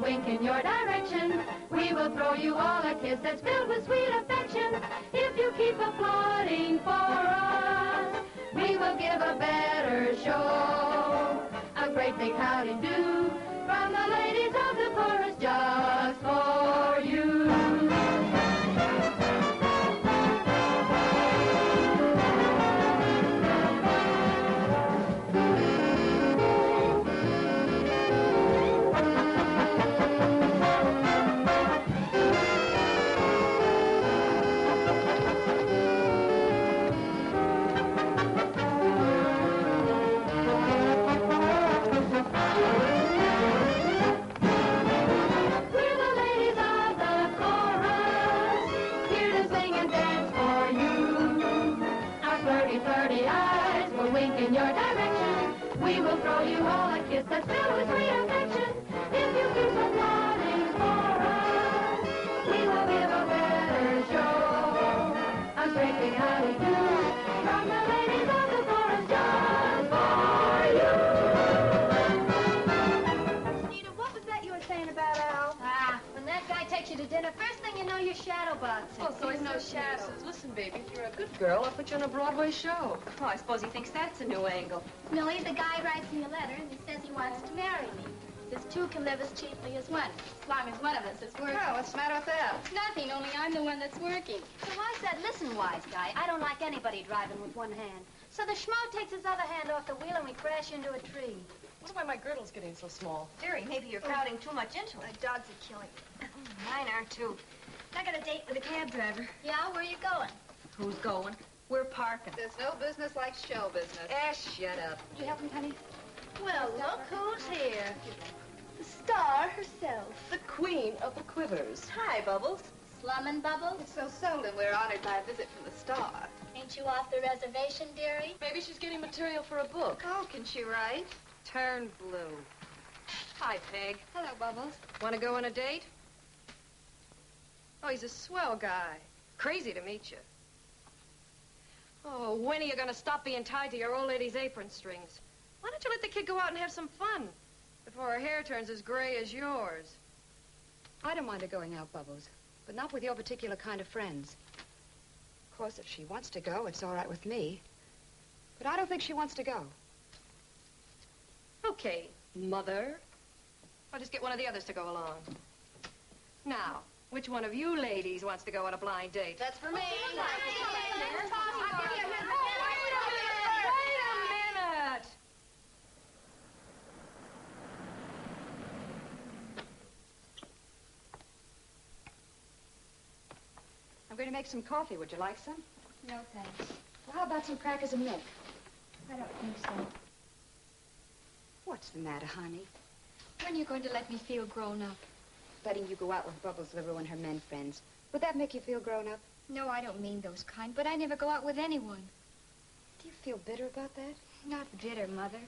wink in your direction. We will throw you all a kiss that's filled with sweet affection. If you keep applauding for us, we will give a better show. A great big howdy do from the ladies of the chorus just for you. Throw you all a kiss that's filled with sweet affection. If you keep applauding for us, we will give a better show. A great big howdy do from the ladies of the chorus just for you. Nita, what was that you were saying about Al? When that guy takes you to dinner, first thing you know, you're shadow boxing. Oh, so he's no shadow. Listen, baby, if you're a good girl, I'll put you on a Broadway show. Oh, I suppose he thinks that's a new angle. Millie, the guy writes me a letter and he says he wants to marry me. Says two can live as cheaply as one, as long as one of us is working. Oh, what's the matter with that? Nothing, only I'm the one that's working. So I said, listen, wise guy, I don't like anybody driving with one hand. So the schmo takes his other hand off the wheel and we crash into a tree. Wonder why my girdle's getting so small. Dearie, maybe you're crowding too much into it. My dogs are killing me. Mine are, too. I got a date with a cab driver. Yeah, where are you going? Who's going? We're parking. There's no business like show business. Shut up. Did you help him, honey? Well, look who's here. The star herself. The queen of the quivers. Hi, Bubbles. Slumming, Bubbles? It's so seldom we're honored by a visit from the star. Ain't you off the reservation, dearie? Maybe she's getting material for a book. Oh, can she write? Turn blue. Hi, Peg. Hello, Bubbles. Want to go on a date? Oh, he's a swell guy. Crazy to meet you. Oh, when are you going to stop being tied to your old lady's apron strings? Why don't you let the kid go out and have some fun before her hair turns as gray as yours? I don't mind her going out, Bubbles, but not with your particular kind of friends. Of course, if she wants to go, it's all right with me. But I don't think she wants to go. Okay, Mother. I'll just get one of the others to go along. Now, which one of you ladies wants to go on a blind date? That's for me. Wait a minute! I'm going to make some coffee. Would you like some? No, thanks. Well, how about some crackers and milk? I don't think so. What's the matter, honey? When are you going to let me feel grown up? Letting you go out with Bubbles LaRue and her men friends. Would that make you feel grown up? No, I don't mean those kind, but I never go out with anyone. Do you feel bitter about that? Not bitter, Mother.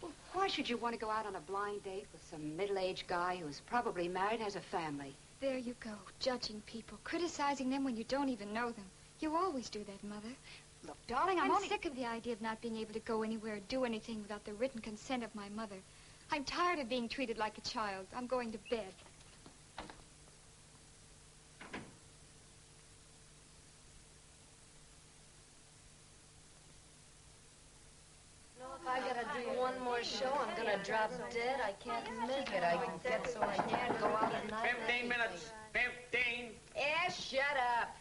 Well, why should you want to go out on a blind date with some middle-aged guy who's probably married and has a family? There you go, judging people, criticizing them when you don't even know them. You always do that, Mother. Look, darling, I'm only... sick of the idea of not being able to go anywhere or do anything without the written consent of my mother. I'm tired of being treated like a child. I'm going to bed. If I gotta do one more show, I'm gonna drop dead. I can't make it. I get so I can't go out at night. 15 minutes. 15. Shut up.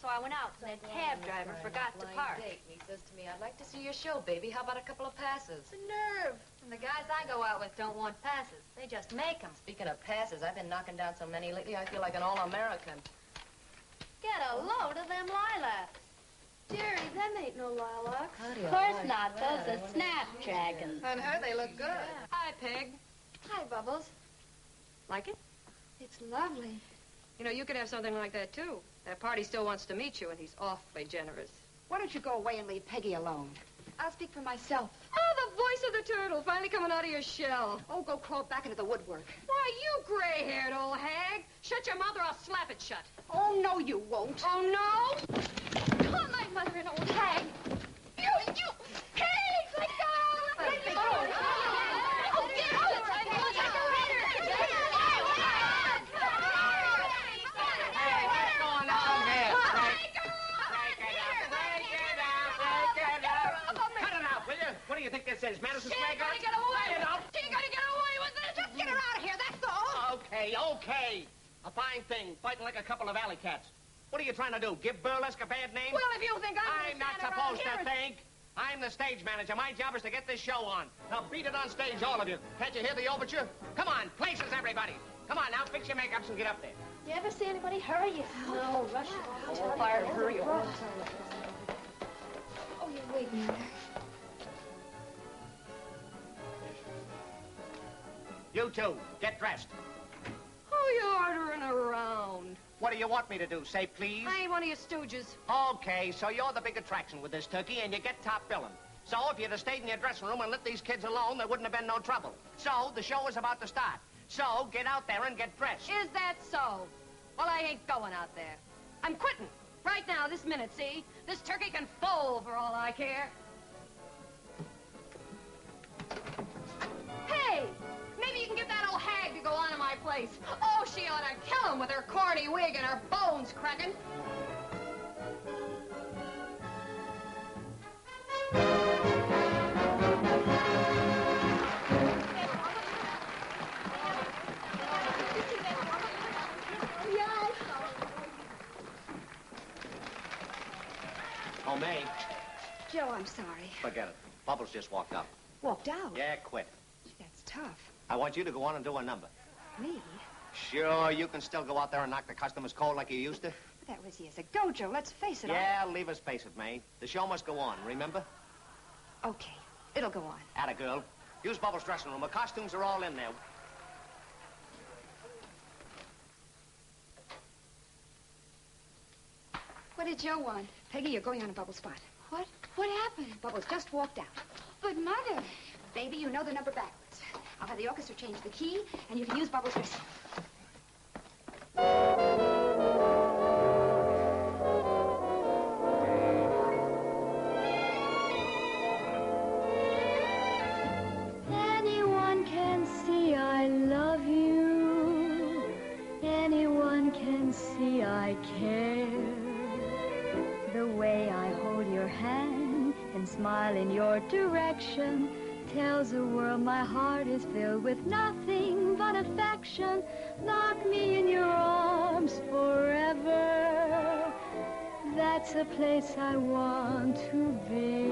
So I went out, and that cab driver forgot to park. Date, and he says to me, I'd like to see your show, baby. How about a couple of passes? The nerve. And the guys I go out with don't want passes. They just make them. Speaking of passes, I've been knocking down so many lately, I feel like an all-American. Get a load of them lilacs. Dearie, them ain't no lilacs. Of course not. Those are snapdragons. On her, they look good. Hi, Peg. Hi, Bubbles. Like it? It's lovely. You know, you could have something like that, too. That party still wants to meet you, and he's awfully generous. Why don't you go away and leave Peggy alone? I'll speak for myself. Oh, the voice of the turtle, finally coming out of your shell. Oh, go crawl back into the woodwork. Why, you gray-haired old hag. Shut your mouth or I'll slap it shut. Oh, no, you won't. Oh, no? Call my mother an old hag. You! Hey, let go! Let me go! Oh, get out! ain't gonna get away. Lay it up. She ain't gonna get away with it. Just get her out of here, that's all. Okay. A fine thing, fighting like a couple of alley cats. What are you trying to do? Give burlesque a bad name? Well, if you think I'm not supposed to think. I'm the stage manager. My job is to get this show on. Now beat it on stage, all of you. Can't you hear the overture? Come on, places, everybody. Come on, now fix your makeups and get up there. You ever see anybody hurry you? No, rush it. Oh, fire, hurry all the time. Oh, you're waiting there. You two, get dressed. Who you ordering around? What do you want me to do? Say please? I ain't one of your stooges. Okay, so you're the big attraction with this turkey, and you get top billing. So if you'd have stayed in your dressing room and let these kids alone, there wouldn't have been no trouble. So the show is about to start. So get out there and get dressed. Is that so? Well, I ain't going out there. I'm quitting. Right now, this minute, see? This turkey can fold for all I care. Hey! Maybe you can get that old hag to go on in my place. Oh, she ought to kill him with her corny wig and her bones cracking. Oh, May. Joe, I'm sorry. Forget it. Bubbles just walked up. Walked out? Yeah, quit. That's tough. I want you to go on and do a number. Me? Sure, you can still go out there and knock the customers cold like you used to. But that was years ago, Joe. Let's face it. Yeah, leave us face it, May. The show must go on, remember? Okay. It'll go on. Atta girl. Use Bubbles' dressing room. The costumes are all in there. What did Joe want? Peggy, you're going on a Bubble spot. What? What happened? Bubbles just walked out. But, Mother... Baby, you know the number backwards. I'll have the orchestra change the key, and you can use Bubbles' dressing. Anyone can see I love you. Anyone can see I care. The way I hold your hand and smile in your direction tells the world my heart is filled with nothing but affection. Lock me in your arms forever. That's a place I want to be.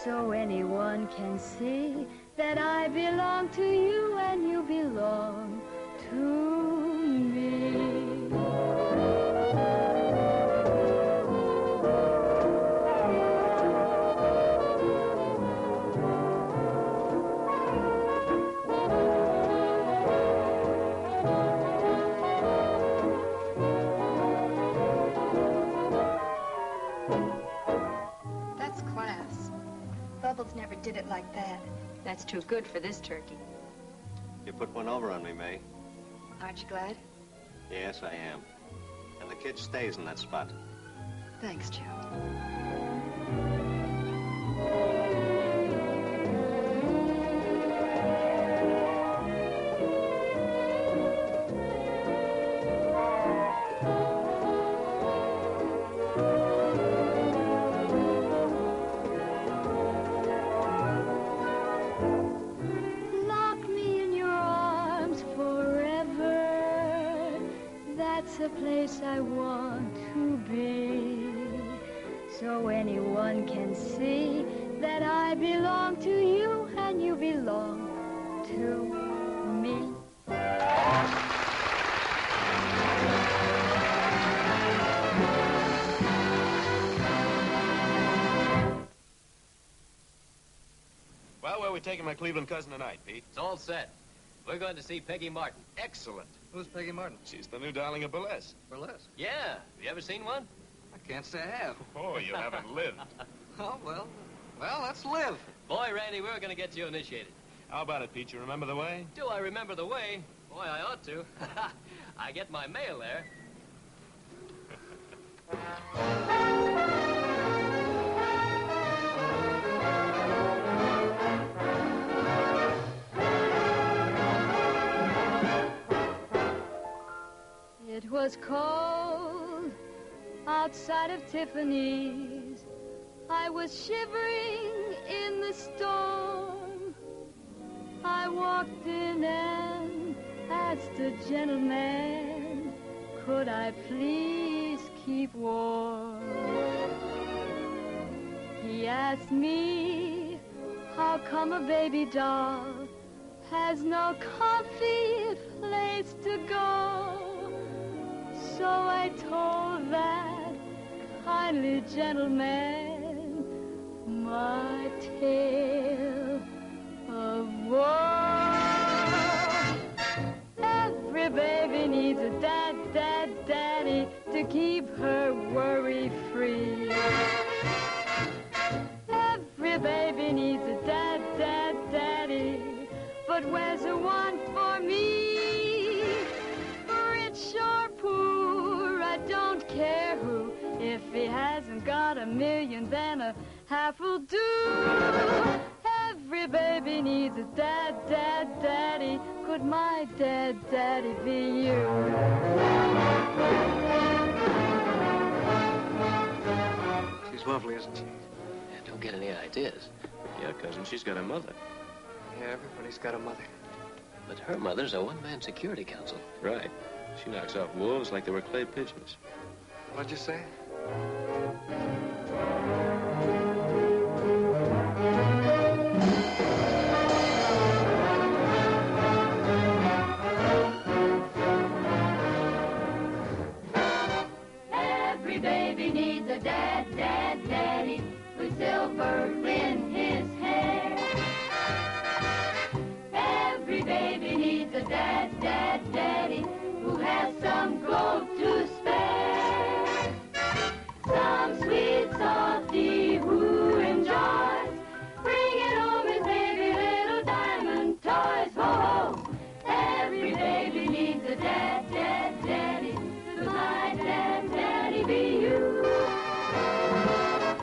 So anyone can see that I belong to you and you belong to me. That's class. Bubbles never did it like that. That's too good for this turkey. You put one over on me, May. Aren't you glad? Yes, I am. And the kid stays in that spot. Thanks, Joe. Lock me in your arms forever. That's a place I want to be. So anyone can see that I belong to you and you belong to me. Well, where are we taking my Cleveland cousin tonight, Pete? It's all set. We're going to see Peggy Martin. Excellent. Who's Peggy Martin? She's the new darling of burlesque. Burlesque. Yeah. Have you ever seen one? I can't say I have. Oh, you haven't lived. Oh, well, let's live. Boy, Randy, we're going to get you initiated. How about it, Pete? You remember the way? Do I remember the way? Boy, I ought to. I get my mail there. It was cold outside of Tiffany's. I was shivering in the storm. I walked in and asked a gentleman, could I please keep warm? He asked me, how come a baby doll has no comfy place to go? So I told that kindly gentleman my tale of woe. Every baby needs a daddy to keep her worry-free. Every baby needs a daddy, but where's the one for me? Rich or poor, I don't care who. If he hasn't got $1 million, then a half will do. Every baby needs a daddy. Could my daddy be you? She's lovely, isn't she? Yeah, don't get any ideas. Yeah, cousin, she's got a mother. Yeah, everybody's got a mother. But her mother's a one-man security council. Right. She knocks off wolves like they were clay pigeons. What'd you say? Every baby needs a daddy with silver in his hair. Every baby needs a daddy who has some gold to spare. Some sweet salty who enjoys bringing home his baby little diamond toys. Ho ho! Every baby needs a daddy. Could my daddy be you?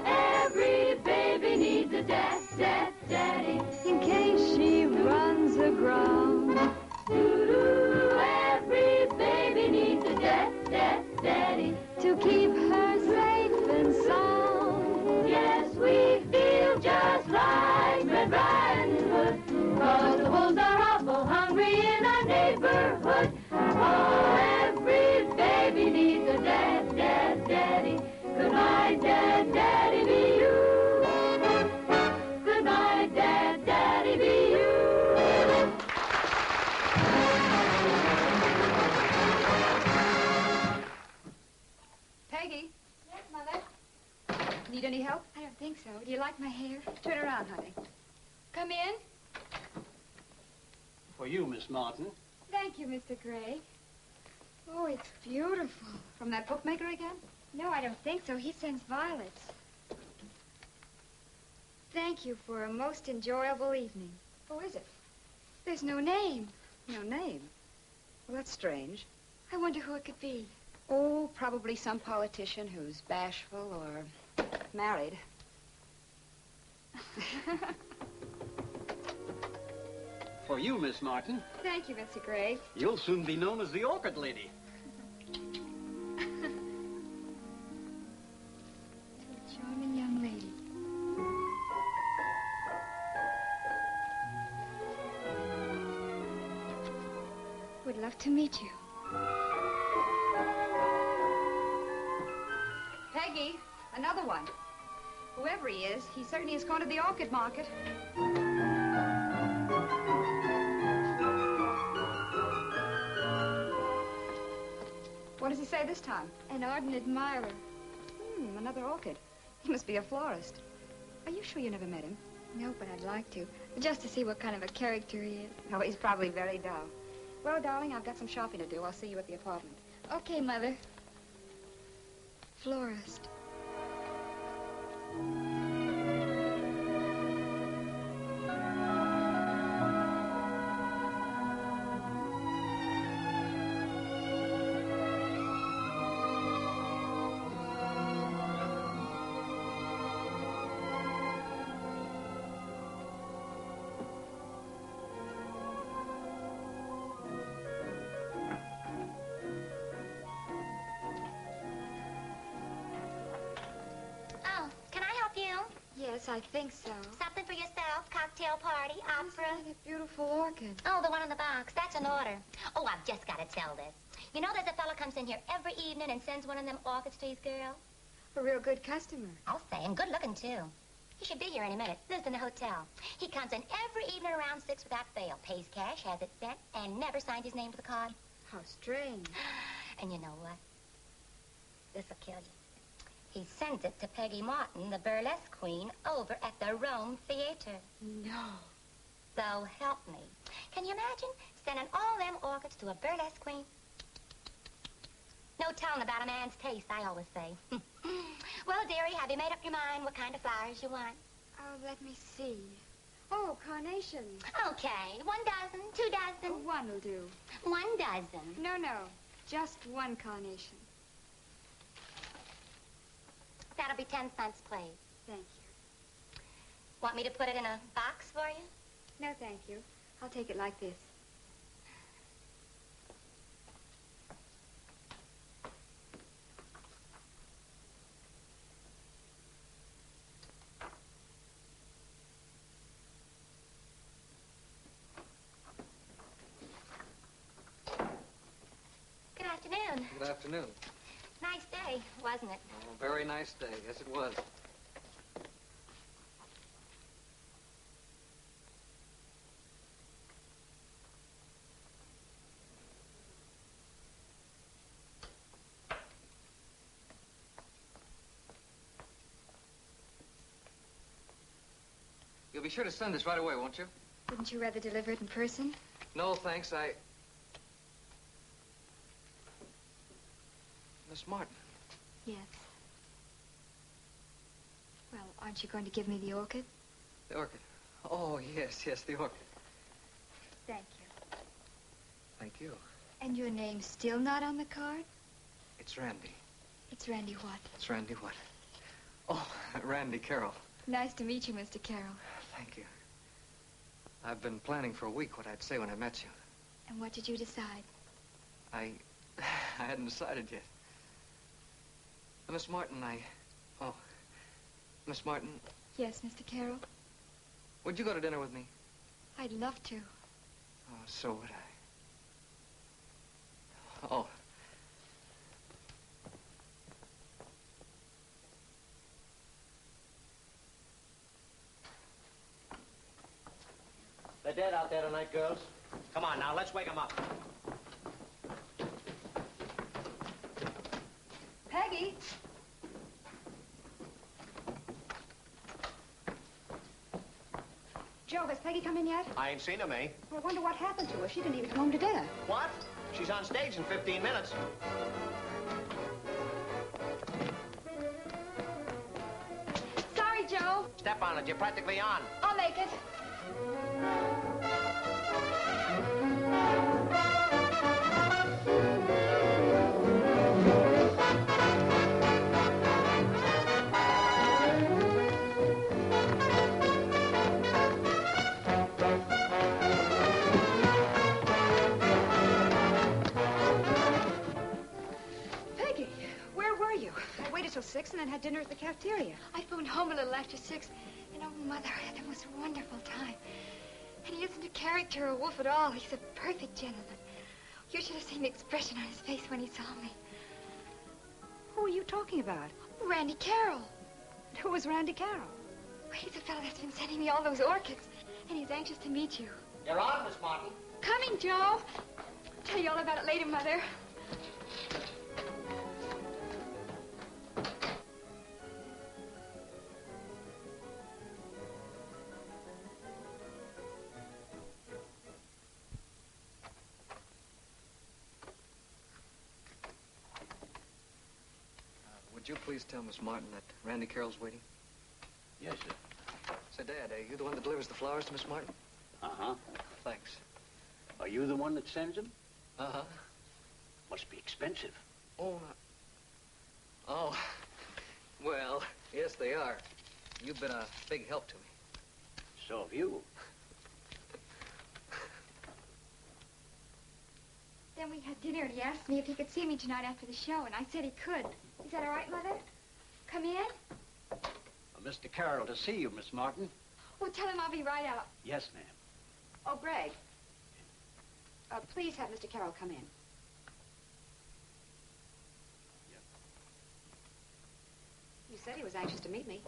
Every baby needs a daddy in case she runs aground. Doo-doo, every baby needs a daddy to keep her safe and sound. Yes, we feel just like Red Riding Hood, 'cause the wolves are awful hungry in our neighborhood. Oh, every baby needs a daddy. Could my daddy be you? Could my daddy be you? Peggy, Yes, Mother? need any help? I don't think so. Do you like my hair? Turn around, honey. Come in. For you, Miss Martin. Thank you, Mr. Gray. Oh, it's beautiful. From that bookmaker again? No, I don't think so. He sends violets. Thank you for a most enjoyable evening. Who is it? There's no name. No name. Well, that's strange. I wonder who it could be. Oh, probably some politician who's bashful or married. For you, Miss Martin. Thank you, Mr. Gray. You'll soon be known as the Orchid Lady. Charming young lady. Would love to meet you. Peggy, another one. Whoever he is, he certainly is going to the orchid market. What does he say this time? An ardent admirer. Another orchid. He must be a florist. Are you sure you never met him? No, but I'd like to. Just to see what kind of a character he is. Oh, he's probably very dull. Well, darling, I've got some shopping to do. I'll see you at the apartment. Okay, Mother. Florist. Oh, can I help you? Yes, I think so. Something for yourself? Cocktail? cocktail party, opera. Isn't that a beautiful orchid? Oh, the one in the box. That's an order. Oh, I've just got to tell this. You know there's a fella comes in here every evening and sends one of them orchids to his girl? A real good customer. I'll say, and good looking, too. He should be here any minute. Lives in the hotel. He comes in every evening around 6 without fail. Pays cash, has it sent, and never signed his name to the card. How strange. And you know what? This'll kill you. He sends it to Peggy Martin, the burlesque queen, over at the Rome Theater. No. So help me. Can you imagine sending all them orchids to a burlesque queen? No telling about a man's taste, I always say. Well, dearie, have you made up your mind what kind of flowers you want? Oh, let me see. Oh, carnations. Okay, 1 dozen, 2 dozen. Oh, one will do. 1 dozen. No, just 1 carnation. That'll be 10 cents, please. Thank you. Want me to put it in a box for you? No, thank you. I'll take it like this. Good afternoon. Good afternoon. Nice day, wasn't it? Oh, very nice day. Yes, it was. You'll be sure to send this right away, won't you? Wouldn't you rather deliver it in person? No, thanks. Miss Martin. Yes. Well, aren't you going to give me the orchid? The orchid. Oh, yes, the orchid. Thank you. Thank you. And your name's still not on the card? It's Randy. It's Randy what? It's Randy what? Oh, Randy Carroll. Nice to meet you, Mr. Carroll. Thank you. I've been planning for a week what I'd say when I met you. And what did you decide? I hadn't decided yet. Miss Martin, Miss Martin. Yes, Mr. Carroll? Would you go to dinner with me? I'd love to. Oh, so would I. Oh. They're dead out there tonight, girls. Come on now, let's wake them up. Peggy! Joe, has Peggy come in yet? I ain't seen her, eh? Well, I wonder what happened to her. She didn't even come home to dinner. What? She's on stage in 15 minutes. Sorry, Joe. Step on it, you're practically on. I'll make it. Peggy, where were you? I waited till 6 and then had dinner at the cafeteria. I phoned home a little after 6. And oh, Mother, I had the most wonderful time. And he isn't a character or a wolf at all. He's a perfect gentleman. You should have seen the expression on his face when he saw me. Who are you talking about? Randy Carroll. Who was Randy Carroll? He's the fellow that's been sending me all those orchids. And he's anxious to meet you. You're on, Miss Martin. Coming, Joe. Tell you all about it later, Mother. Would you please tell Miss Martin that Randy Carroll's waiting? Yes, sir. Say, Dad, are you the one that delivers the flowers to Miss Martin? Uh-huh. Thanks. Are you the one that sends them? Uh-huh. Must be expensive. Oh, no. Oh, well, yes, they are. You've been a big help to me. So have you. Then we had dinner, and he asked me if he could see me tonight after the show, and I said he could. Is that all right, Mother? Come in? Mr. Carroll to see you, Miss Martin. Oh, tell him I'll be right out. Yes, ma'am. Oh, Greg. Please have Mr. Carroll come in. Yep. You said he was anxious to meet me.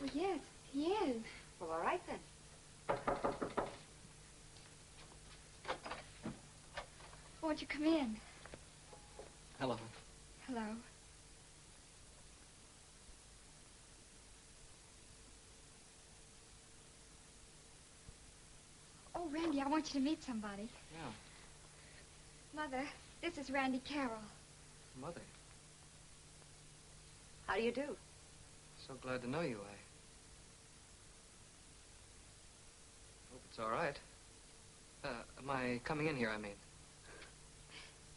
Well, yes, he is. Well, all right then. Won't you come in? Hello. Hello. Oh, Randy, I want you to meet somebody. Yeah. Mother, this is Randy Carroll. Mother. How do you do? So glad to know you. I hope it's all right. Am I coming in here, I mean?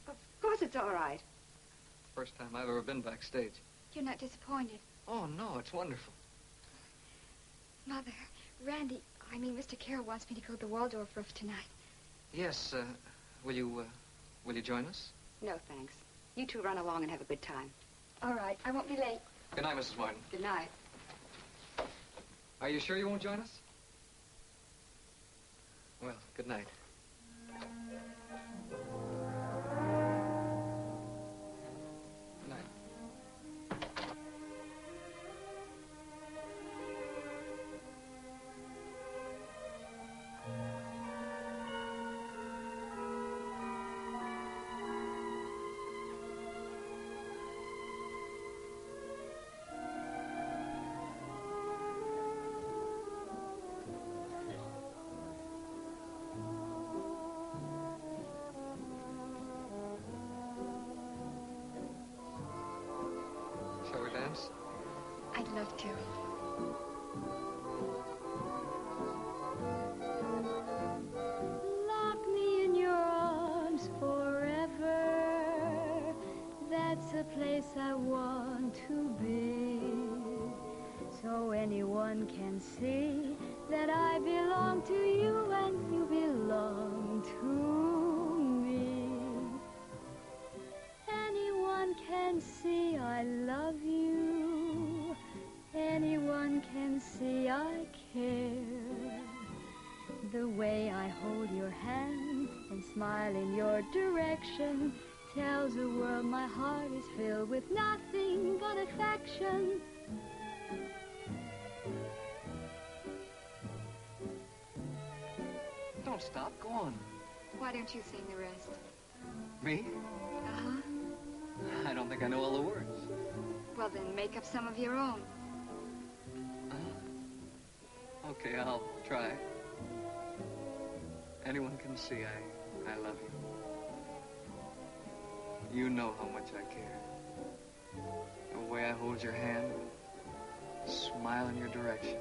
Of course it's all right. First time I've ever been backstage. You're not disappointed. Oh, no, it's wonderful. Mother, Randy, I mean, Mr. Carroll wants me to go to the Waldorf roof tonight. Yes, will you join us? No, thanks. You two run along and have a good time. All right, I won't be late. Good night, Mrs. Martin. Good night. Are you sure you won't join us? Well, good night. Good night. Shall we dance? I'd love to. Lock me in your arms forever. That's a place I want to be. So anyone can see that I belong to you and you belong to me. Anyone can see I love you. Anyone can see I care. The way I hold your hand and smile in your direction tells the world my heart is filled with nothing but affection. Don't stop. Go on. Why don't you sing the rest? Me? Uh-huh. I don't think I know all the words. Well, then make up some of your own. Okay, I'll try. Anyone can see I love you. You know how much I care. The way I hold your hand, smile in your direction,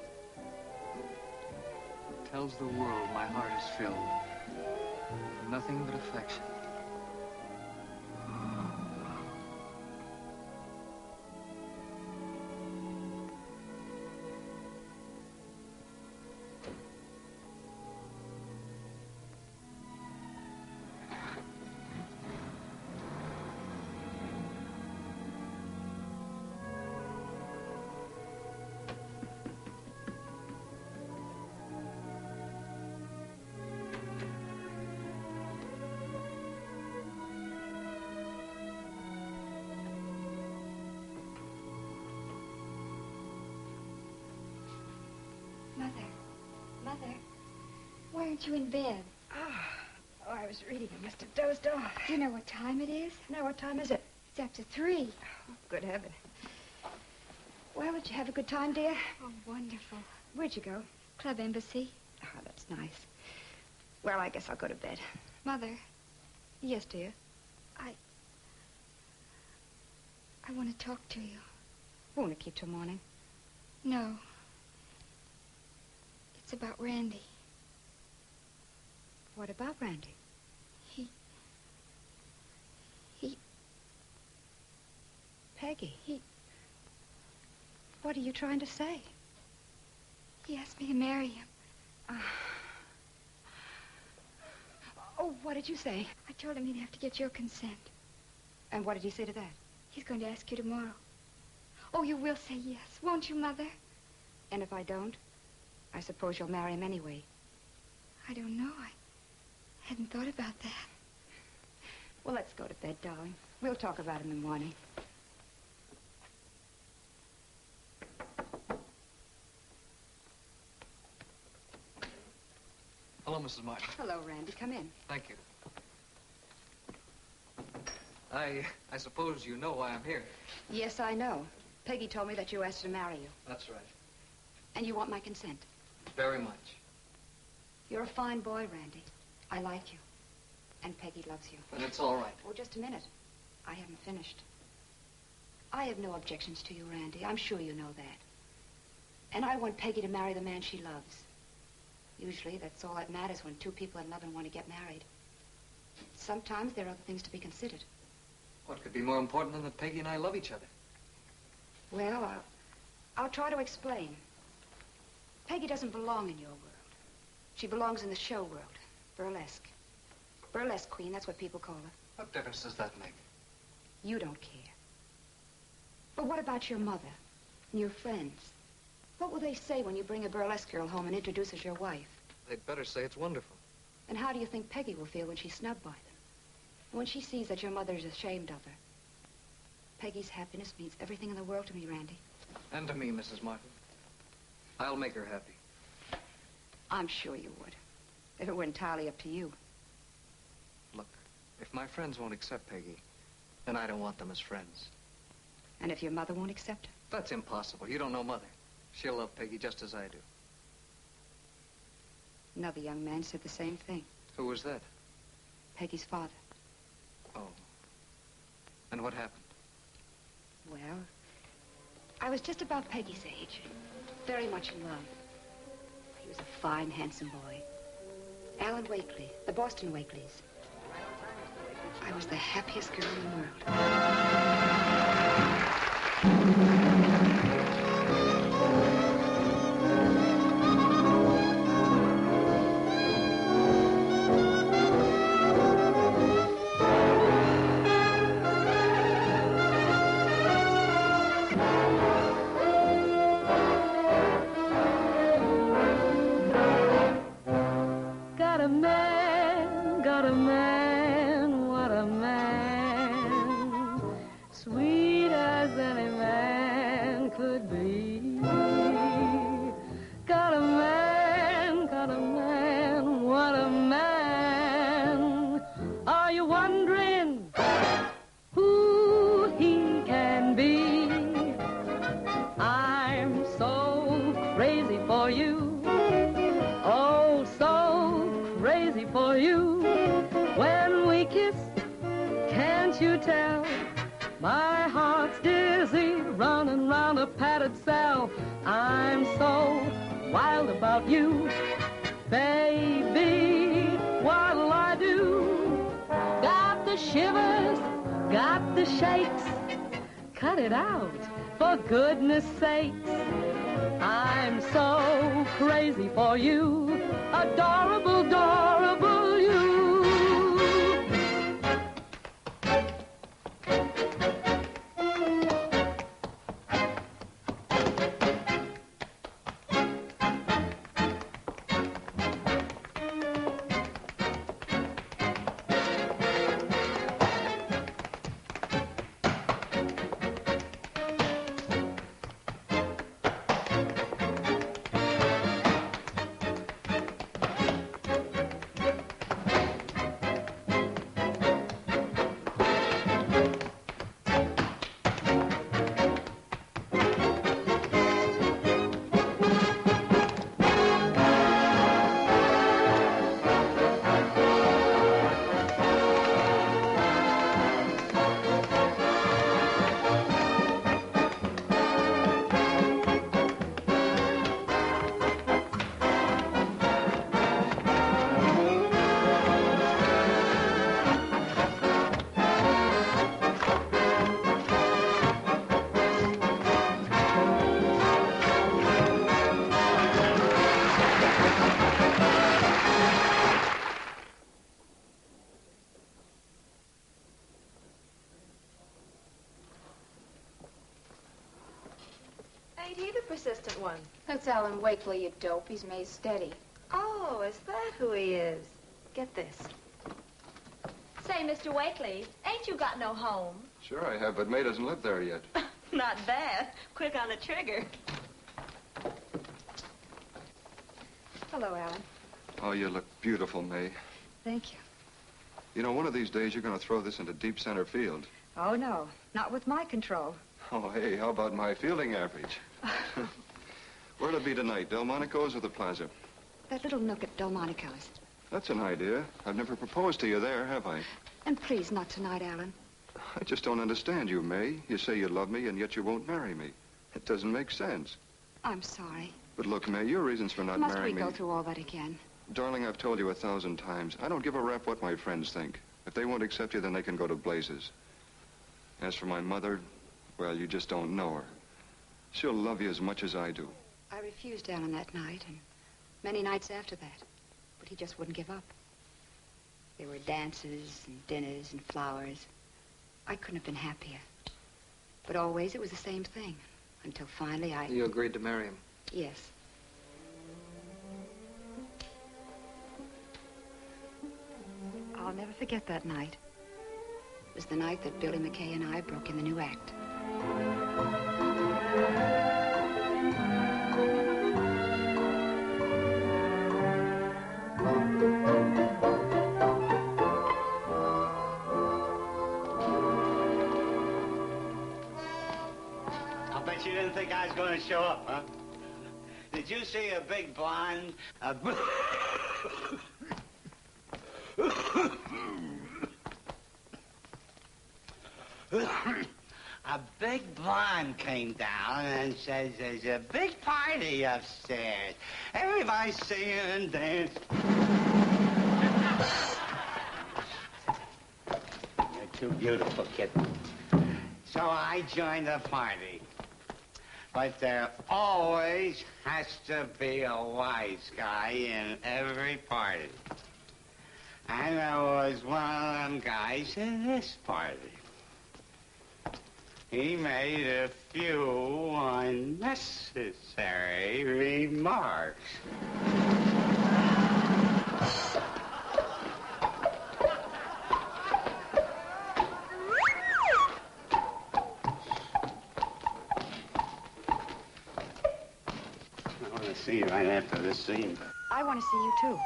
tells the world my heart is filled with nothing but affection. Mother, why aren't you in bed? Oh, I was reading. I must have dozed off. Do you know what time it is? Now, what time is it? It's after 3. Oh, good heaven. Well, did you have a good time, dear? Oh, wonderful. Where'd you go? Club Embassy. Oh, that's nice. Well, I guess I'll go to bed. Mother, Yes, dear. I want to talk to you. Won't it keep till morning? No. It's about Randy. What about Randy? He... Peggy. What are you trying to say? He asked me to marry him. Oh, what did you say? I told him he'd have to get your consent. And what did he say to that? He's going to ask you tomorrow. Oh, you will say yes, won't you, Mother? And if I don't? I suppose you'll marry him anyway. I don't know. I hadn't thought about that. Well, let's go to bed, darling. We'll talk about it in the morning. Hello, Mrs. Martin. Hello, Randy. Come in. Thank you. I suppose you know why I'm here. Yes, I know. Peggy told me that you asked her to marry you. That's right. And you want my consent. Very much. You're a fine boy, Randy. I like you. And Peggy loves you. But it's all right. Oh, just a minute. I haven't finished. I have no objections to you, Randy. I'm sure you know that. And I want Peggy to marry the man she loves. Usually, that's all that matters when two people in love and want to get married. Sometimes there are other things to be considered. What could be more important than that Peggy and I love each other? Well, I'll try to explain. Peggy doesn't belong in your world. She belongs in the show world. Burlesque. Burlesque queen, that's what people call her. What difference does that make? You don't care. But what about your mother and your friends? What will they say when you bring a burlesque girl home and introduce her as your wife? They'd better say it's wonderful. And how do you think Peggy will feel when she's snubbed by them? When she sees that your mother is ashamed of her? Peggy's happiness means everything in the world to me, Randy. And to me, Mrs. Martin. I'll make her happy. I'm sure you would, if it were entirely up to you. Look, if my friends won't accept Peggy, then I don't want them as friends. And if your mother won't accept her? That's impossible. You don't know Mother. She'll love Peggy just as I do. Another young man said the same thing. Who was that? Peggy's father. Oh. And what happened? Well, I was just about Peggy's age. Very much in love. He was a fine, handsome boy. Alan Wakely, the Boston Wakeleys. I was the happiest girl in the world. Got a man, what a man, sweet as any man could be. Got a man, what a man. Are you wondering who he can be? I'm so crazy for you, oh, so crazy for you. When we kiss, can't you tell? My heart's dizzy, running round a padded cell. I'm so wild about you, baby, what'll I do? Got the shivers, got the shakes. Cut it out, for goodness sakes. I'm so crazy for you, adorable, adorable you. he the persistent one? That's Alan Wakely, you dope. He's May's steady. Oh, is that who he is? Get this. Say, Mr. Wakely, ain't you got no home? Sure I have, but May doesn't live there yet. Not bad. Quick on the trigger. Hello, Alan. Oh, you look beautiful, May. Thank you. You know, one of these days you're going to throw this into deep center field. Oh, no. Not with my control. Oh, hey, how about my fielding average? Where'll it be tonight, Delmonico's or the Plaza? That little nook at Delmonico's. That's an idea. I've never proposed to you there, have I? And please, not tonight, Alan. I just don't understand you, May. You say you love me, and yet you won't marry me. It doesn't make sense. I'm sorry. But look, May, your reasons for not Must marrying me... Must we go through all that again? Darling, I've told you 1,000 times. I don't give a rap what my friends think. If they won't accept you, then they can go to blazes. As for my mother, well, you just don't know her. She'll love you as much as I do. I refused Alan that night, and many nights after that. But he just wouldn't give up. There were dances and dinners and flowers. I couldn't have been happier. But always it was the same thing. Until finally You agreed to marry him? Yes. I'll never forget that night. It was the night that Billy McKay and I broke in the new act. I bet you didn't think I was going to show up, huh? Did you see a big blonde? A big blonde came down and says there's a big party upstairs. Everybody's singing and dancing. You're too beautiful, kitten. So I joined the party. But there always has to be a wise guy in every party. And there was one of them guys in this party. He made a few unnecessary remarks. I want to see you right after this scene. I want to see you, too.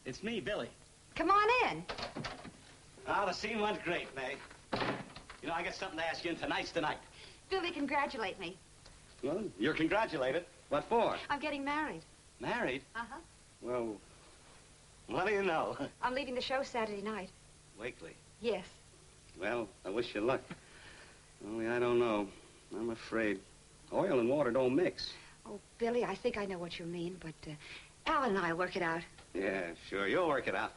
It's me, Billy. Come on in. Oh, the scene went great, May. You know, I got something to ask you, and tonight's the night. Billy, congratulate me. Well, you're congratulated. What for? I'm getting married. Married? Uh-huh. Well, what do you know? I'm leaving the show Saturday night. Wakely. Yes. Well, I wish you luck. Only I don't know. I'm afraid oil and water don't mix. Oh, Billy, I think I know what you mean, but Alan and I'll work it out. Yeah, sure. You'll work it out.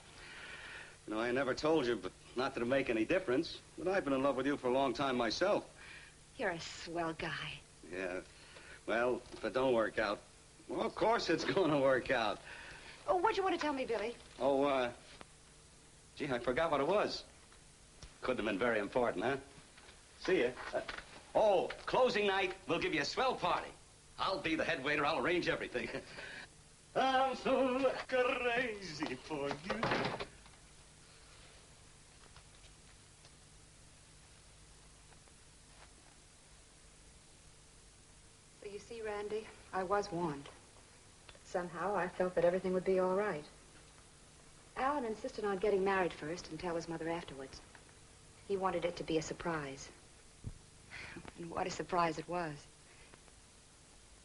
You know, I never told you, but not that it'll make any difference, but I've been in love with you for a long time myself. You're a swell guy. Yeah. Well, if it don't work out, well, of course it's going to work out. Oh, what'd you want to tell me, Billy? Oh, gee, I forgot what it was. Couldn't have been very important, huh? See ya. Closing night, we'll give you a swell party. I'll be the head waiter. I'll arrange everything. I'm so crazy for you. So you see, Randy, I was warned. Somehow I felt that everything would be all right. Alan insisted on getting married first and tell his mother afterwards. He wanted it to be a surprise. And what a surprise it was.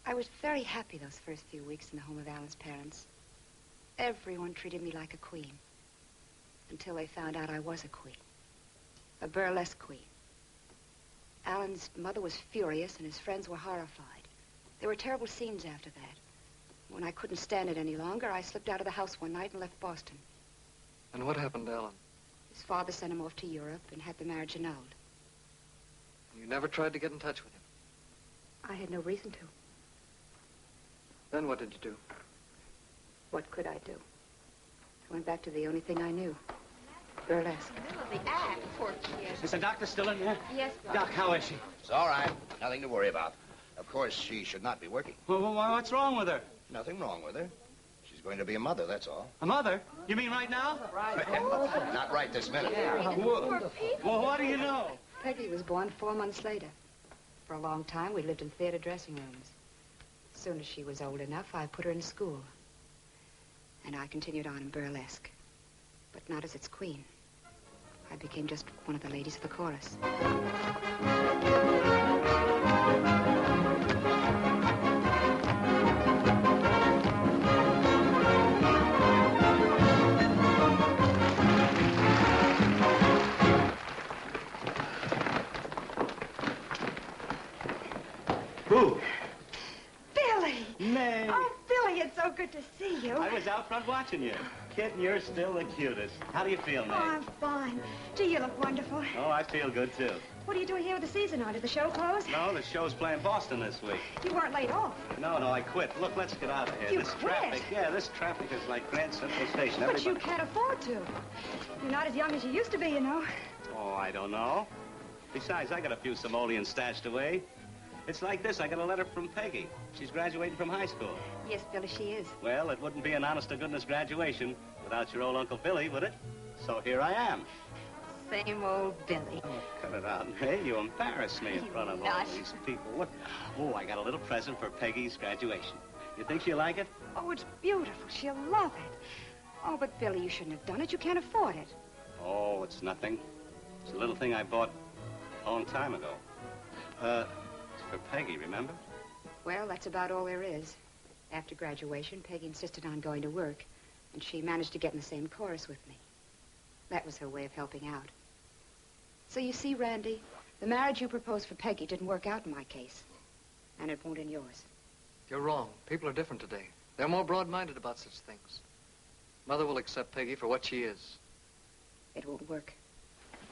I was very happy those first few weeks in the home of Alan's parents. Everyone treated me like a queen. Until they found out I was a queen. A burlesque queen. Alan's mother was furious and his friends were horrified. There were terrible scenes after that. When I couldn't stand it any longer, I slipped out of the house one night and left Boston. And what happened to Alan? His father sent him off to Europe and had the marriage annulled. You never tried to get in touch with him? I had no reason to. Then what did you do? What could I do? I went back to the only thing I knew. Burlesque. The act, poor kid. Is the doctor still in there? Yes, Doc, how is she? It's all right. Nothing to worry about. Of course, she should not be working. Well, what's wrong with her? Nothing wrong with her. She's going to be a mother, that's all. A mother? You mean right now? Not right this minute. Well, what do you know? Peggy was born 4 months later. For a long time, we lived in theater dressing rooms. As soon as she was old enough, I put her in school. And I continued on in burlesque. But not as its queen. I became just one of the ladies of the chorus. Who? Billy! May. Oh, Billy, it's so good to see you. I was out front watching you. Kitten, you're still the cutest. How do you feel, May? Oh, I'm fine. Gee, you look wonderful. Oh, I feel good, too. What are you doing here with the season on? Did the show close? No, the show's playing Boston this week. You weren't laid off. No, I quit. Look, let's get out of here. You this quit? traffic, yeah, this traffic is like Grand Central Station. But you can't afford to. You're not as young as you used to be, you know. Oh, I don't know. Besides, I got a few simoleons stashed away. It's like this. I got a letter from Peggy. She's graduating from high school. Yes, Billy, she is. Well, it wouldn't be an honest-to-goodness graduation without your old Uncle Billy, would it? So here I am. Same old Billy. Oh, cut it out, May. You embarrass me in front of all these people. What? Oh, I got a little present for Peggy's graduation. You think she'll like it? Oh, it's beautiful. She'll love it. Oh, but Billy, you shouldn't have done it. You can't afford it. Oh, it's nothing. It's a little thing I bought a long time ago. It's for Peggy, remember? Well, that's about all there is. After graduation, Peggy insisted on going to work, and she managed to get in the same chorus with me. That was her way of helping out. So you see, Randy, the marriage you proposed for Peggy didn't work out in my case, and it won't in yours. You're wrong. People are different today. They're more broad-minded about such things. Mother will accept Peggy for what she is. It won't work.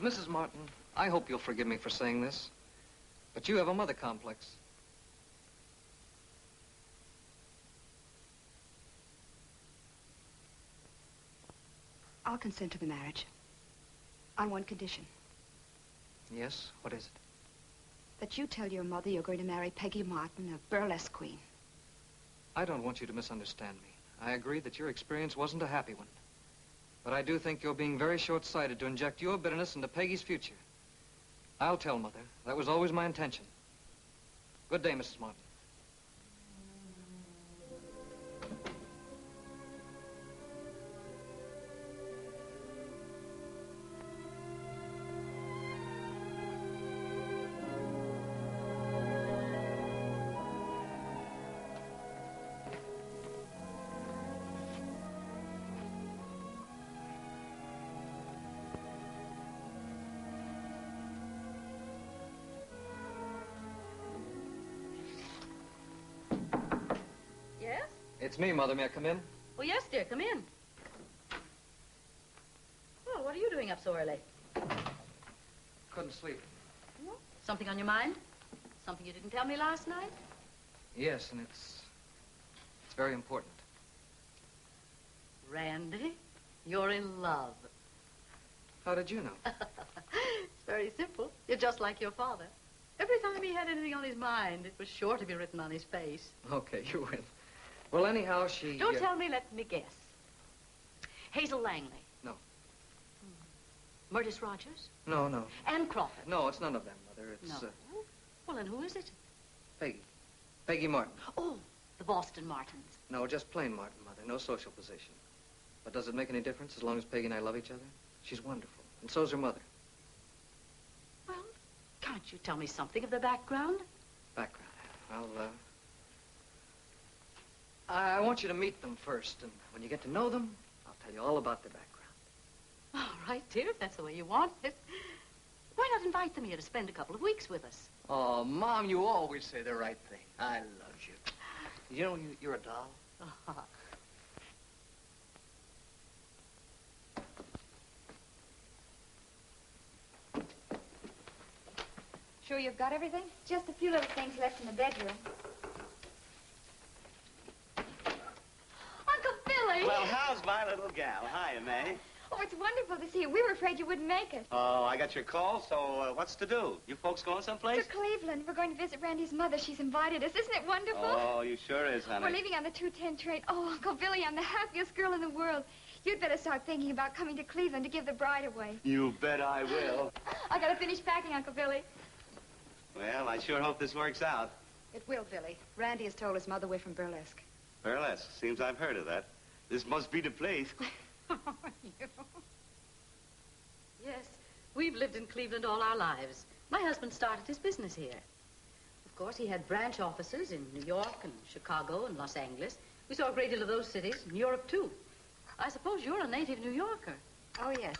Mrs. Martin, I hope you'll forgive me for saying this, but you have a mother complex. I'll consent to the marriage. On one condition. Yes? What is it? That you tell your mother you're going to marry Peggy Martin, a burlesque queen. I don't want you to misunderstand me. I agree that your experience wasn't a happy one. But I do think you're being very short-sighted to inject your bitterness into Peggy's future. I'll tell Mother. That was always my intention. Good day, Mrs. Martin. It's me, Mother. May I come in? Oh, yes, dear. Come in. Well, what are you doing up so early? Couldn't sleep. Something on your mind? Something you didn't tell me last night? Yes, and it's very important. Randy, you're in love. How did you know? It's very simple. You're just like your father. Every time he had anything on his mind, it was sure to be written on his face. Okay, you win. Well, anyhow, she... Don't tell me, let me guess. Hazel Langley. No. Murtis Rogers? No. Ann Crawford? No, it's none of them, Mother. It's, No. Well, then who is it? Peggy. Peggy Martin. Oh, the Boston Martins. No, just plain Martin, Mother. No social position. But does it make any difference as long as Peggy and I love each other? She's wonderful. And so's her mother. Well, can't you tell me something of the background? Background. I want you to meet them first, and when you get to know them, I'll tell you all about their background. All right, dear, if that's the way you want it. Why not invite them here to spend a couple of weeks with us? Oh, Mom, you always say the right thing. I love you. You know, you're a doll. Sure you've got everything? Just a few little things left in the bedroom. Uncle Billy! my little gal. Hiya, May. Oh, it's wonderful to see you. We were afraid you wouldn't make it. Oh, I got your call, so what's to do? You folks going someplace? To Cleveland. We're going to visit Randy's mother. She's invited us. Isn't it wonderful? Oh, you sure is, honey. We're leaving on the 2:10 train. Oh, Uncle Billy, I'm the happiest girl in the world. You'd better start thinking about coming to Cleveland to give the bride away. You bet I will. I gotta finish packing, Uncle Billy. Well, I sure hope this works out. It will, Billy. Randy has told his mother we're from Burlesque. Burlesque. Seems I've heard of that. This must be the place. Yes, we've lived in Cleveland all our lives. My husband started his business here. Of course, he had branch offices in New York and Chicago and Los Angeles. We saw a great deal of those cities, in Europe, too. I suppose you're a native New Yorker. Oh, yes.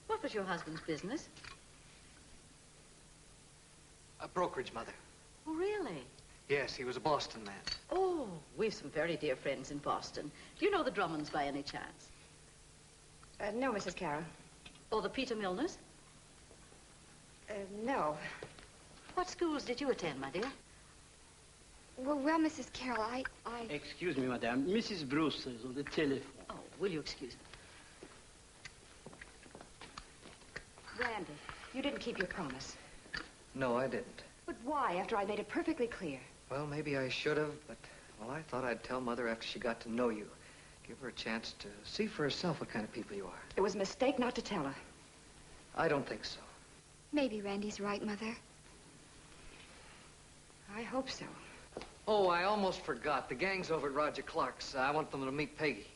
What was your husband's business? A brokerage, Mother. Oh, really? Yes, he was a Boston man. Oh, we've some very dear friends in Boston. Do you know the Drummonds by any chance? No, Mrs. Carroll. Or the Peter Milners? No. What schools did you attend, my dear? Well, Mrs. Carroll, I... Excuse me, madame. Mrs. Bruce is on the telephone. Oh, will you excuse me? Randy, you didn't keep your promise. No, I didn't. But why, after I made it perfectly clear? Well, maybe I should have, but, well, I thought I'd tell Mother after she got to know you. Give her a chance to see for herself what kind of people you are. It was a mistake not to tell her. I don't think so. Maybe Randy's right, Mother. I hope so. Oh, I almost forgot. The gang's over at Roger Clark's. I want them to meet Peggy.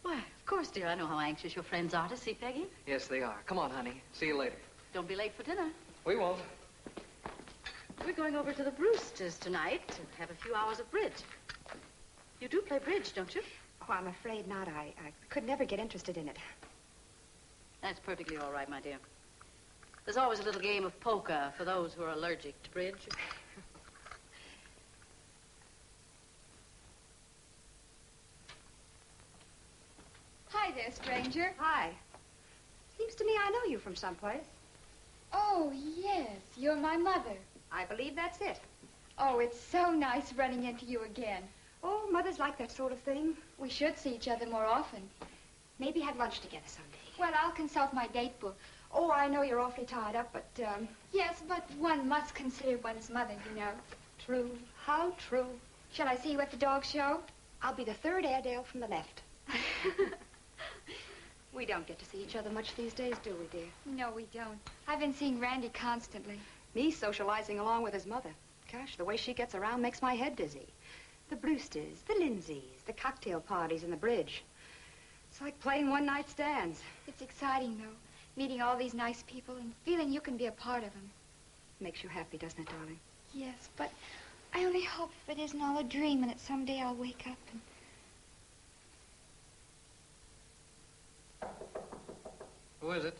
Why, of course, dear. I know how anxious your friends are to see Peggy. Yes, they are. Come on, honey. See you later. Don't be late for dinner. We won't. We're going over to the Brewsters tonight to have a few hours of bridge. You do play bridge, don't you? Oh, I'm afraid not. I could never get interested in it. That's perfectly all right, my dear. There's always a little game of poker for those who are allergic to bridge. Hi there, stranger. Hi. Seems to me I know you from someplace. Oh, yes, you're my mother. I believe that's it. Oh, it's so nice running into you again. Oh, mothers like that sort of thing. We should see each other more often. Maybe have lunch together someday. Well, I'll consult my date book. Oh, I know you're awfully tied up, but, Yes, but one must consider one's mother, you know. True. How true. Shall I see you at the dog show? I'll be the third Airedale from the left. We don't get to see each other much these days, do we, dear? No, we don't. I've been seeing Randy constantly. Me socializing along with his mother. Gosh, the way she gets around makes my head dizzy. The Brewsters, the Lindsays, the cocktail parties and the bridge. It's like playing one-night stands. It's exciting, though, meeting all these nice people and feeling you can be a part of them. Makes you happy, doesn't it, darling? Yes, but I only hope it isn't all a dream and that someday I'll wake up and... Who is it?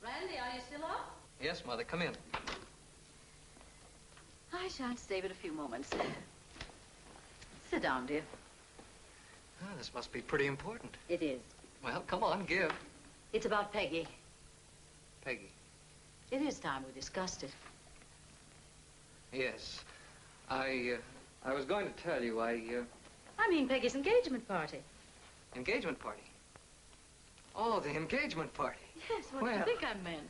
Randy, are you still up? Yes, Mother. Come in. I shan't stay but a few moments. Sit down, dear. Oh, this must be pretty important. It is. Well, come on, give. It's about Peggy. Peggy. It is time we discussed it. Yes. I was going to tell you, I mean Peggy's engagement party. Engagement party? Oh, the engagement party. Yes, what do you think I meant?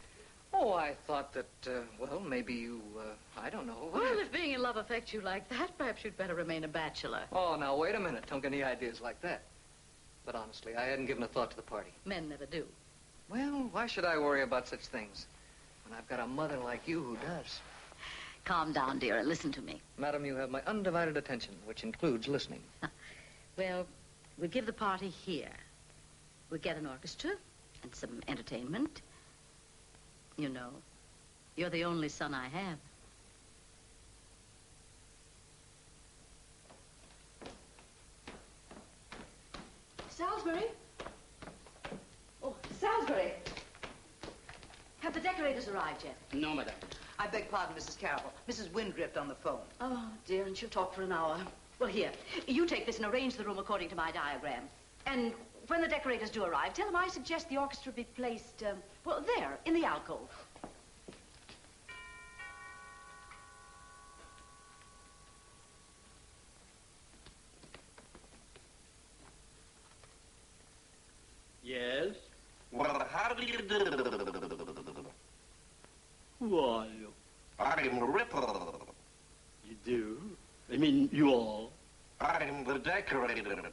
Oh, I thought that, well, maybe you, I don't know. Well, if being in love affects you like that, perhaps you'd better remain a bachelor. Oh, now, wait a minute. Don't get any ideas like that. But honestly, I hadn't given a thought to the party. Men never do. Well, why should I worry about such things when I've got a mother like you who does? Calm down, dear, and listen to me. Madam, you have my undivided attention, which includes listening. Well, we'll give the party here. We'll get an orchestra and some entertainment. You know, you're the only son I have. Salisbury? Oh, Salisbury. Have the decorators arrived yet? No, madame. I beg pardon, Mrs. Carroll. Mrs. Windrift on the phone. Oh, dear, and she'll talk for an hour. Well, here, you take this and arrange the room according to my diagram. And when the decorators do arrive, tell them I suggest the orchestra be placed, well, there, in the alcove. I'm the decorator.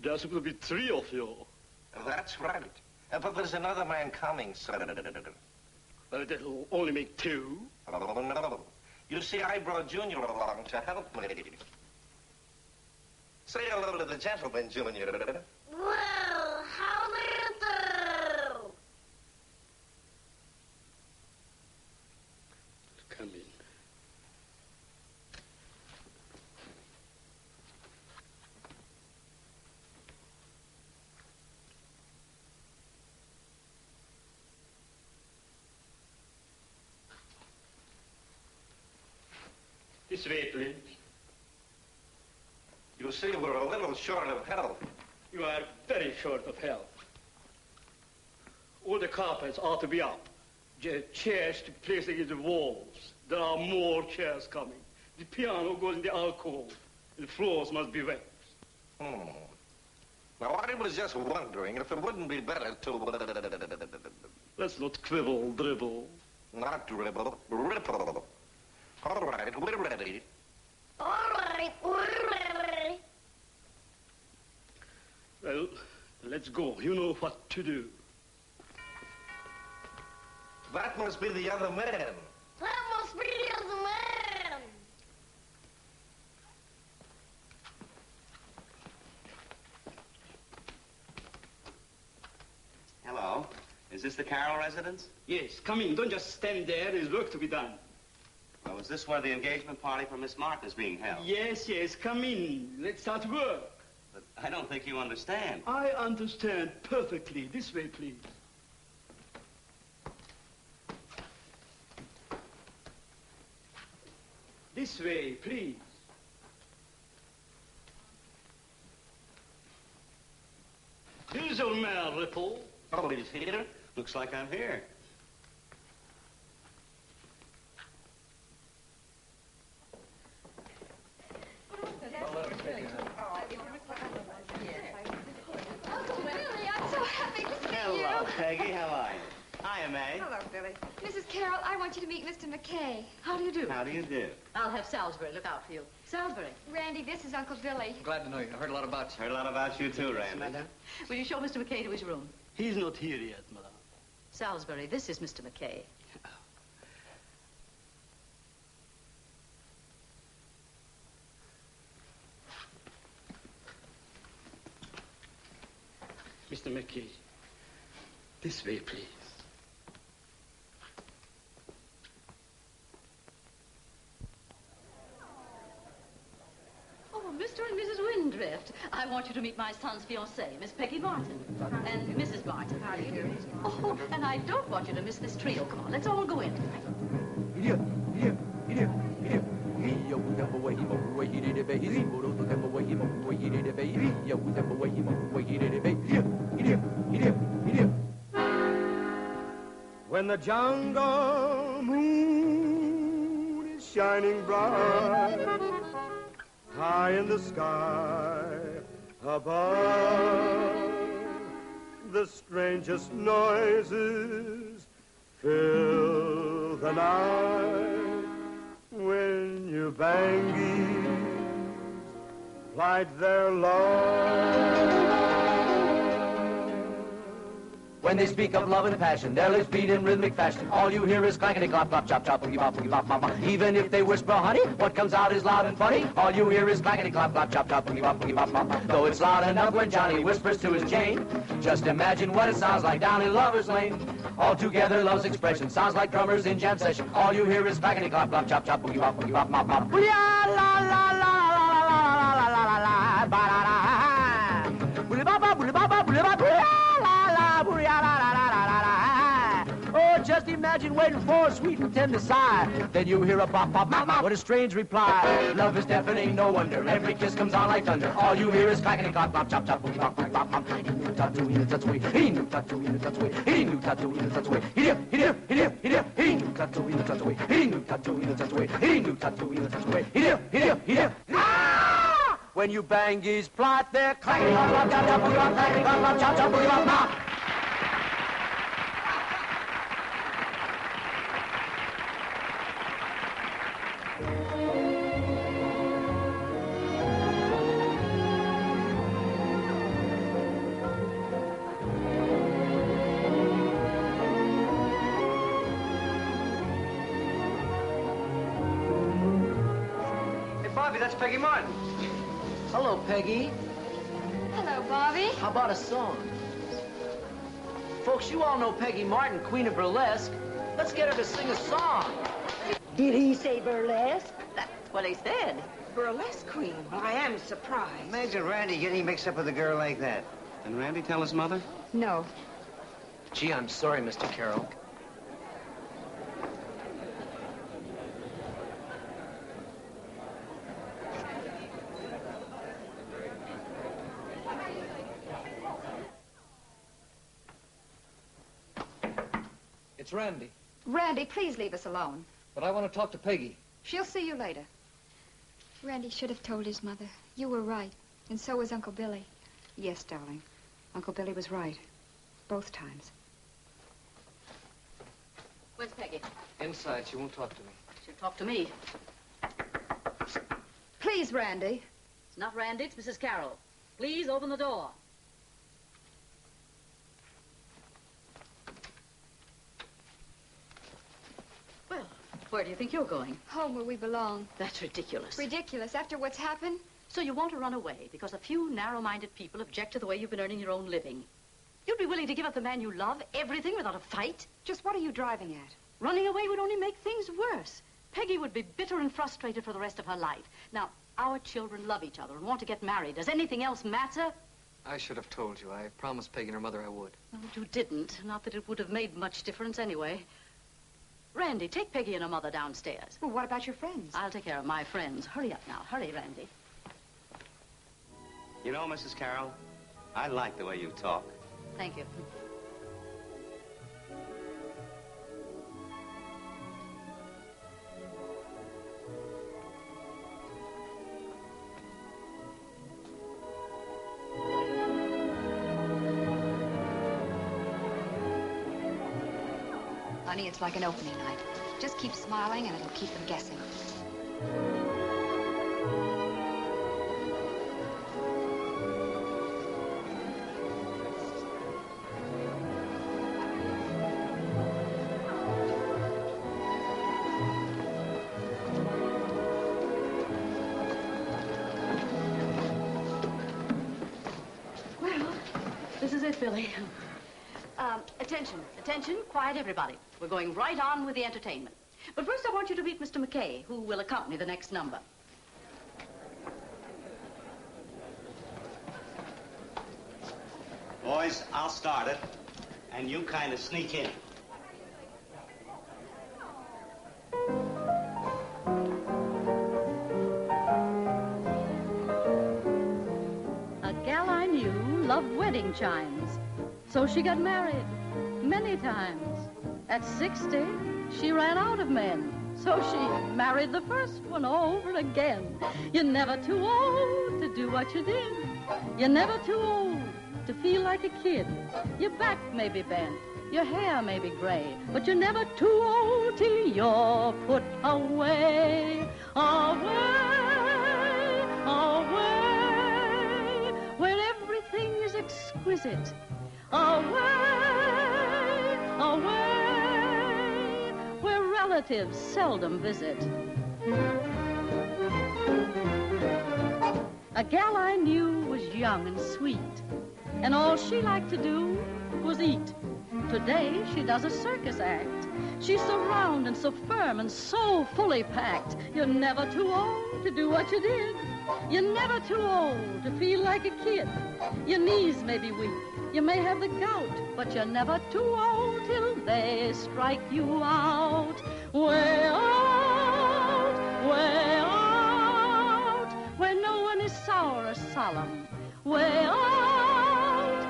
There's supposed to be 3 of you. That's right. But there's another man coming, sir. But that'll only make 2. Oh, no. You see, I brought Junior along to help me. Say hello to the gentleman, Junior. Well, how do you do? Come in. This way, please. You see, we're a little short of help. You are very short of help. All the carpets ought to be up. The chairs to place against the walls. There are more chairs coming. The piano goes in the alcove. The floors must be wet. Now, I was just wondering if it wouldn't be better to... Let's not quibble, dribble. Not dribble, ripple. All right, we're ready. All right, we're ready. Well, let's go. You know what to do. That must be the other man. That must be the other man. Hello. Is this the Carroll residence? Yes, come in. Don't just stand there. There's work to be done. Well, is this where the engagement party for Miss Martin is being held? Yes, yes, come in. Let's start work. But I don't think you understand. I understand perfectly. This way, please. This way, please. Here's your man, Ripple. Oh, he's here? Looks like I'm here. I'm so happy to see you. Hello, Peggy. How are you? Hiya, May. Hello, Billy. Mrs. Carroll, I want you to meet Mr. McKay. How do you do? How do you do? I'll have Salisbury look out for you. Salisbury. Randy, this is Uncle Billy. Glad to know you. I heard a lot about you. Heard a lot about you, too, Randy. Will you show Mr. McKay to his room? He's not here yet, madame. Salisbury, this is Mr. McKay. Mr. McKay, this way, please. Oh, Mr. and Mrs. Windrift. I want you to meet my son's fiancée, Miss Peggy Martin, and Mrs. Martin. How do you do? Oh, and I don't want you to miss this trio. Come on, let's all go in. When the jungle moon is shining bright high in the sky above, the strangest noises fill the night. When your bangies plight their love. When they speak of love and passion, their lips beat in rhythmic fashion. All you hear is clankety clop clop chop chop boogie bop bop bop. Even if they whisper honey, what comes out is loud and funny. All you hear is clankety clop clop chop chop boogie bop bop. Though it's loud enough when Johnny whispers to his Jane, just imagine what it sounds like down in Lover's Lane. All together, love's expression sounds like drummers in jam session. All you hear is clankety clop clop chop chop boogie bop bop bop. La la la la la la la la la la ba da da. Boogie bop bop boogie bop bop boogie bop. Oh, just imagine waiting for a sweet and tender sigh. Then you hear a bop, bop, bop, bop. What a strange reply. Love is deafening, no wonder. Every kiss comes on like thunder. All you hear is clackety clop, bop, chop, chop, boogie, bop, bop, bop, bop. Inu tatu, inu tatui, inu tatu, inu tatui, inu tatu, inu tatui, inu tatu, inu tatui, inu tatu, inu tatui, inu tatu, inu tatui, Ah! When you bangies plot their clackety clop, bop, chop, chop, boogie, bop, clackety clop, bop, chop, chop, boogie, bop, bop. Bobby, that's Peggy Martin. Hello, Peggy. Hello, Bobby. How about a song? Folks, you all know Peggy Martin, Queen of Burlesque. Let's get her to sing a song. Did he say burlesque? That's what he said. Burlesque queen. Well, I am surprised. Imagine Randy getting mixed up with a girl like that. Did Randy tell his mother? No. Gee, I'm sorry, Mr. Carroll. It's Randy. Randy, please leave us alone. But I want to talk to Peggy. She'll see you later. Randy should have told his mother. You were right. And so was Uncle Billy. Yes, darling. Uncle Billy was right. Both times. Where's Peggy? Inside. She won't talk to me. She'll talk to me. Please, Randy. It's not Randy, it's Mrs. Carroll. Please open the door. Well, where do you think you're going? Home where we belong. That's ridiculous. Ridiculous. After what's happened? So you want to run away because a few narrow-minded people object to the way you've been earning your own living. You'd be willing to give up the man you love, everything, without a fight? Just what are you driving at? Running away would only make things worse. Peggy would be bitter and frustrated for the rest of her life. Now, our children love each other and want to get married. Does anything else matter? I should have told you. I promised Peggy and her mother I would. Well, but you didn't. Not that it would have made much difference anyway. Randy, take Peggy and her mother downstairs. Well, what about your friends? I'll take care of my friends. Hurry up now. Hurry, Randy. You know, Mrs. Carroll, I like the way you talk. Thank you. Honey, it's like an opening night. Just keep smiling and it'll keep them guessing. Well, this is it, Billy. Attention, attention, quiet everybody. We're going right on with the entertainment. But first I want you to meet Mr. McKay, who will accompany the next number. Boys, I'll start it, and you kind of sneak in. A gal I knew loved wedding chimes, so she got married many times. At 60, she ran out of men, so she married the first one over again. You're never too old to do what you did. You're never too old to feel like a kid. Your back may be bent, your hair may be gray, but you're never too old till you're put away. Away, away, where everything is exquisite. Away, away, where relatives seldom visit. A gal I knew was young and sweet, and all she liked to do was eat. Today she does a circus act. She's so round and so firm and so fully packed. You're never too old to do what you did. You're never too old to feel like a kid. Your knees may be weak, you may have the gout, but you're never too old till they strike you out. Way out, where no one is sour or solemn. Way out,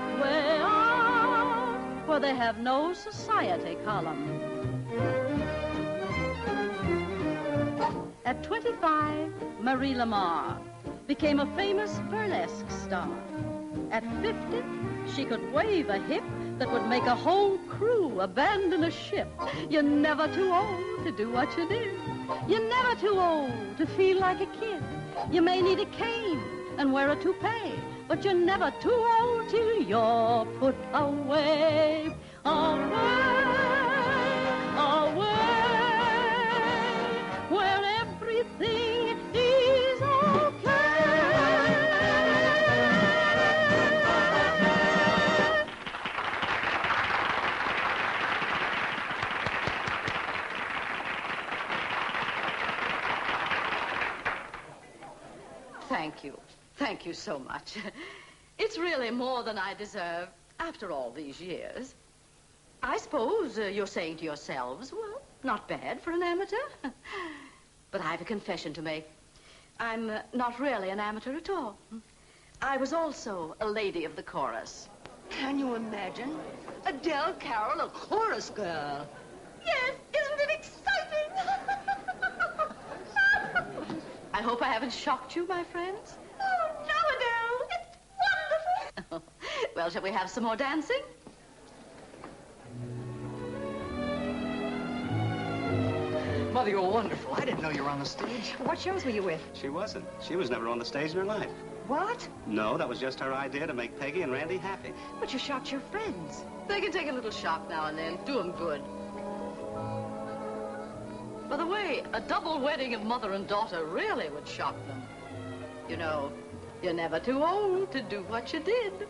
where they have no society column. At 25, Marie Lamar became a famous burlesque star. At 50, she could wave a hip that would make a whole crew abandon a ship. You're never too old to do what you did. You're never too old to feel like a kid. You may need a cane and wear a toupee, but you're never too old till you're put away. Away, away, where everything is Thank you. Thank you so much. It's really more than I deserve after all these years. I suppose you're saying to yourselves, well, not bad for an amateur. But I have a confession to make. I'm not really an amateur at all. I was also a lady of the chorus. Can you imagine? Adele Carroll, a chorus girl. Yes, isn't it exciting? I hope I haven't shocked you, my friends. Oh, no, Adele. It's wonderful. Well, shall we have some more dancing? Mother, you're wonderful. I didn't know you were on the stage. What shows were you with? She wasn't. She was never on the stage in her life. What? No, that was just her idea to make Peggy and Randy happy. But you shocked your friends. They can take a little shock now and then. Do them good. By the way, a double wedding of mother and daughter really would shock them. You know, you're never too old to do what you did.